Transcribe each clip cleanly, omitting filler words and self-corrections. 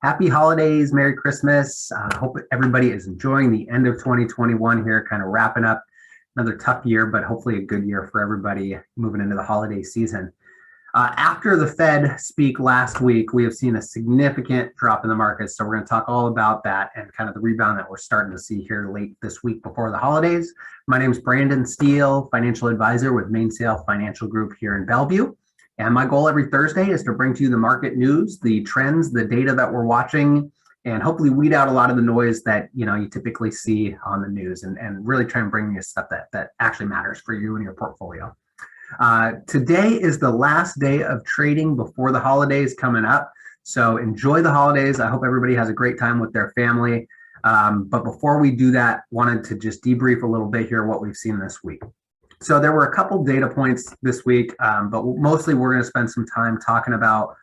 Happy holidays, Merry Christmas. Hope everybody is enjoying the end of 2021 here, kind of wrapping up another tough year, but hopefully a good year for everybody moving into the holiday season. After the Fed speak last week, we have seen a significant drop in the market. So we're going to talk all about that and kind of the rebound that we're starting to see here late this week before the holidays. My name is Brandon Steele, financial advisor with Mainsail Financial Group here in Bellevue. And my goal every Thursday is to bring to you the market news, the trends, the data that we're watching, and hopefully weed out a lot of the noise that you typically see on the news and really try and bring you stuff that actually matters for you and your portfolio. Today is the last day of trading before the holidays coming up. So enjoy the holidays. I hope everybody has a great time with their family. But before we do that, wanted to just debrief a little bit here what we've seen this week. So there were a couple data points this week, but mostly we're going to spend some time talking about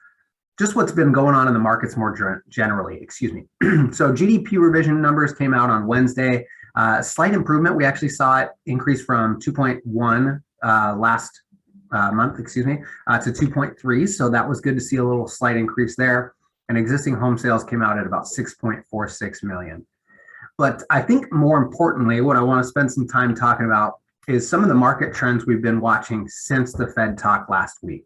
just what's been going on in the markets more generally, So GDP revision numbers came out on Wednesday. Slight improvement. We actually saw it increase from 2.1 last month, to 2.3. So that was good to see a little slight increase there. And existing home sales came out at about 6.46 million. But I think more importantly, what I want to spend some time talking about is some of the market trends we've been watching since the Fed talk last week.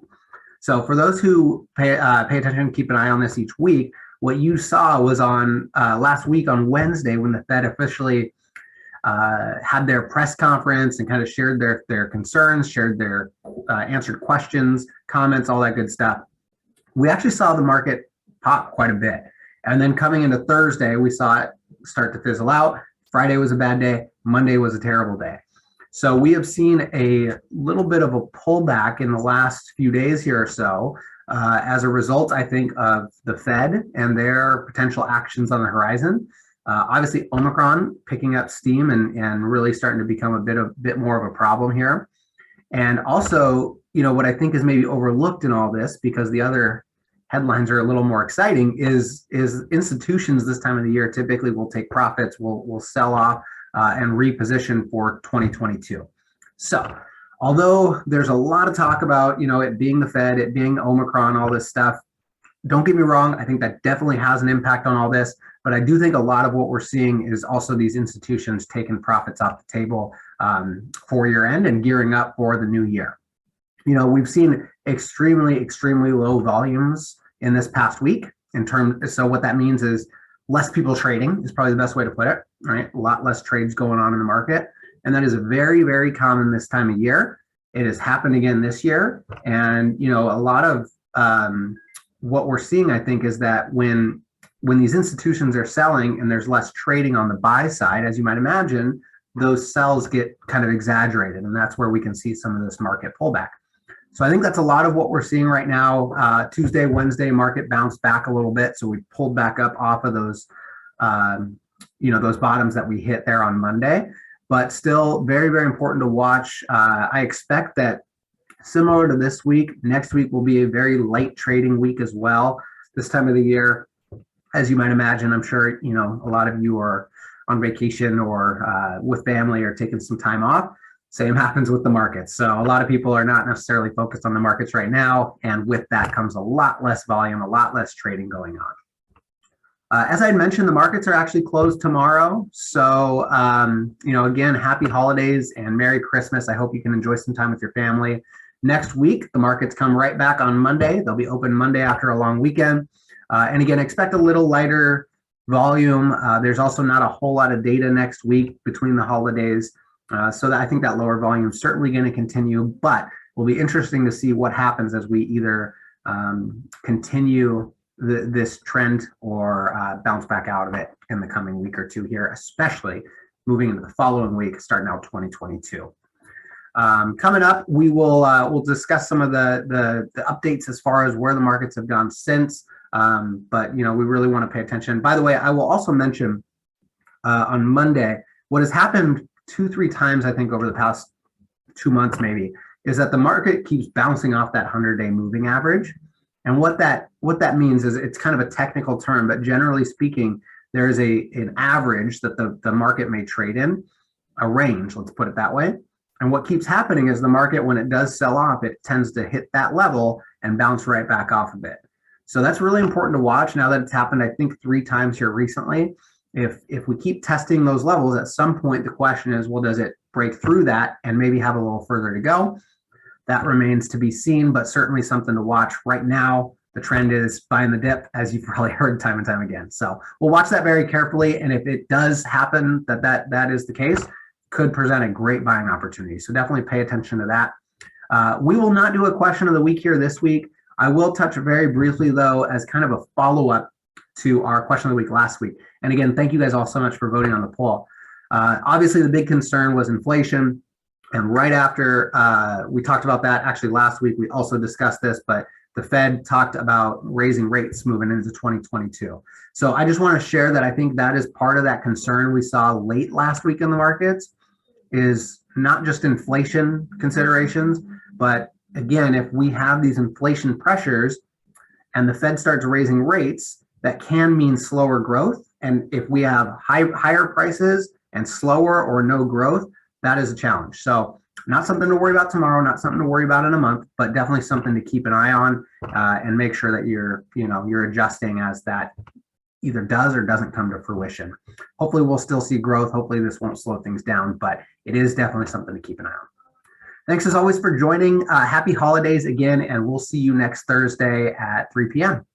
So for those who pay attention, keep an eye on this each week, what you saw was on last week on Wednesday when the Fed officially had their press conference and kind of shared their concerns, shared their answered questions, comments, all that good stuff. We actually saw the market pop quite a bit. And then coming into Thursday, we saw it start to fizzle out. Friday was a bad day. Monday was a terrible day. So we have seen a little bit of a pullback in the last few days here or so as a result, I think, of the Fed and their potential actions on the horizon. Obviously, Omicron picking up steam and really starting to become a bit more of a problem here. And also, what I think is maybe overlooked in all this, because the other headlines are a little more exciting, is institutions this time of the year typically will take profits, will sell off, and reposition for 2022. So although there's a lot of talk about, it being the Fed, it being Omicron, all this stuff, don't get me wrong, I think that definitely has an impact on all this, but I do think a lot of what we're seeing is also these institutions taking profits off the table for year end and gearing up for the new year. We've seen extremely, extremely low volumes in this past week so what that means is less people trading is probably the best way to put it, right? A lot less trades going on in the market. And that is very, very common this time of year. It has happened again this year. And, a lot of what we're seeing, I think, is that when these institutions are selling and there's less trading on the buy side, as you might imagine, those sells get kind of exaggerated. And that's where we can see some of this market pullback. So I think that's a lot of what we're seeing right now. Tuesday, Wednesday, market bounced back a little bit. So we pulled back up off of those, those bottoms that we hit there on Monday. But still very, very important to watch. I expect that similar to this week, next week will be a very light trading week as well. This time of the year, as you might imagine, I'm sure, a lot of you are on vacation or with family or taking some time off. Same happens with the markets. So a lot of people are not necessarily focused on the markets right now. And with that comes a lot less volume, a lot less trading going on. As I mentioned, the markets are actually closed tomorrow. So, again, happy holidays and Merry Christmas. I hope you can enjoy some time with your family. Next week, the markets come right back on Monday. They'll be open Monday after a long weekend. And again, expect a little lighter volume. There's also not a whole lot of data next week between the holidays. So I think that lower volume is certainly going to continue, but will be interesting to see what happens as we either continue this trend or bounce back out of it in the coming week or two here, especially moving into the following week, starting out 2022. Coming up, we'll discuss some of the updates as far as where the markets have gone since, but we really want to pay attention. By the way, I will also mention on Monday what has happened 2-3 times, I think, over the past 2 months maybe, is that the market keeps bouncing off that 100-day moving average. And what that means is it's kind of a technical term, but generally speaking, there is an average that the market may trade in, a range, let's put it that way. And what keeps happening is the market, when it does sell off, it tends to hit that level and bounce right back off of it. So that's really important to watch now that it's happened, I think, 3 times here recently. If we keep testing those levels, at some point the question is, well, does it break through that and maybe have a little further to go? That remains to be seen, but certainly something to watch. Right now, the trend is buying the dip, as you've probably heard time and time again. So we'll watch that very carefully. And if it does happen that is the case, could present a great buying opportunity. So definitely pay attention to that. We will not do a question of the week here this week. I will touch very briefly, though, as kind of a follow-up to our question of the week last week. And again, thank you guys all so much for voting on the poll. Obviously, the big concern was inflation. And right after we talked about that, actually last week, we also discussed this, but the Fed talked about raising rates moving into 2022. So I just want to share that I think that is part of that concern we saw late last week in the markets, is not just inflation considerations, but again, if we have these inflation pressures and the Fed starts raising rates, that can mean slower growth. And if we have higher prices and slower or no growth, that is a challenge. So not something to worry about tomorrow, not something to worry about in a month, but definitely something to keep an eye on and make sure that you're adjusting as that either does or doesn't come to fruition. Hopefully we'll still see growth. Hopefully this won't slow things down, but it is definitely something to keep an eye on. Thanks as always for joining. Happy holidays again, and we'll see you next Thursday at 3 p.m.